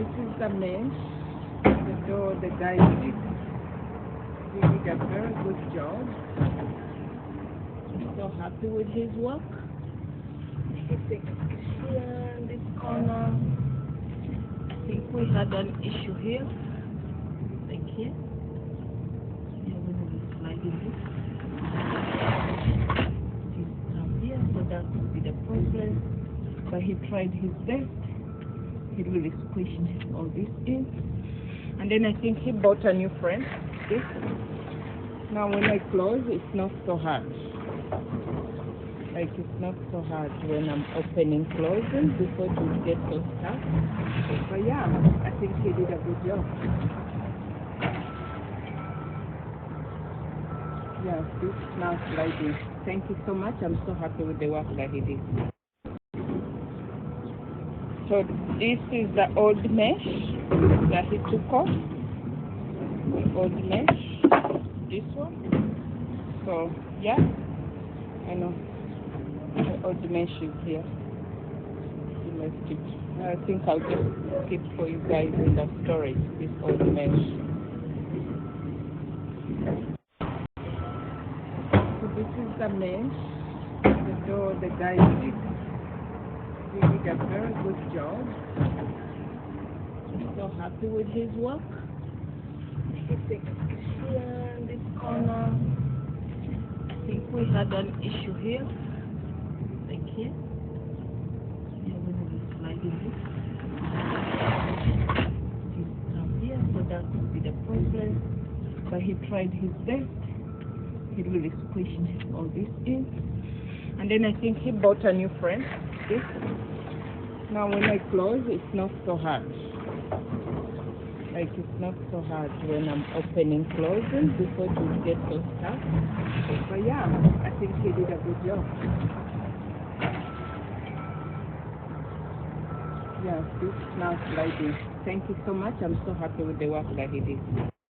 This is the mesh. So the guy did a very good job. So happy with his work. Here in this corner, I think we had an issue here, like here. Yeah, when we sliding this. Here, so that would be the problem. But he tried his best. He really squished all this in. And then I think he bought a new frame. This. Now when I close, it's not so hard. Like it's not so hard when I'm opening, closing, before you get so stuck. But yeah, I think he did a good job. Yeah, this now sliding. Thank you so much. I'm so happy with the work that he did. So this is the old mesh that he took off. The old mesh. This one. So yeah, I know the old mesh is here. You must keep. I think I'll just keep for you guys in the storage this old mesh. So this is the mesh. So the guy did a very good job. So happy with his work. Here in this corner, I think we had an issue here, like here. Yeah, when we sliding this. Here, so that would be the problem. But he tried his best. He really squished all this in. And then I think he bought a new frame. This. Now when I close, it's not so hard. Like it's not so hard when I'm opening, closing, before you get so stuck. But yeah, I think he did a good job. Yeah, this now sliding. Thank you so much. I'm so happy with the work that he did.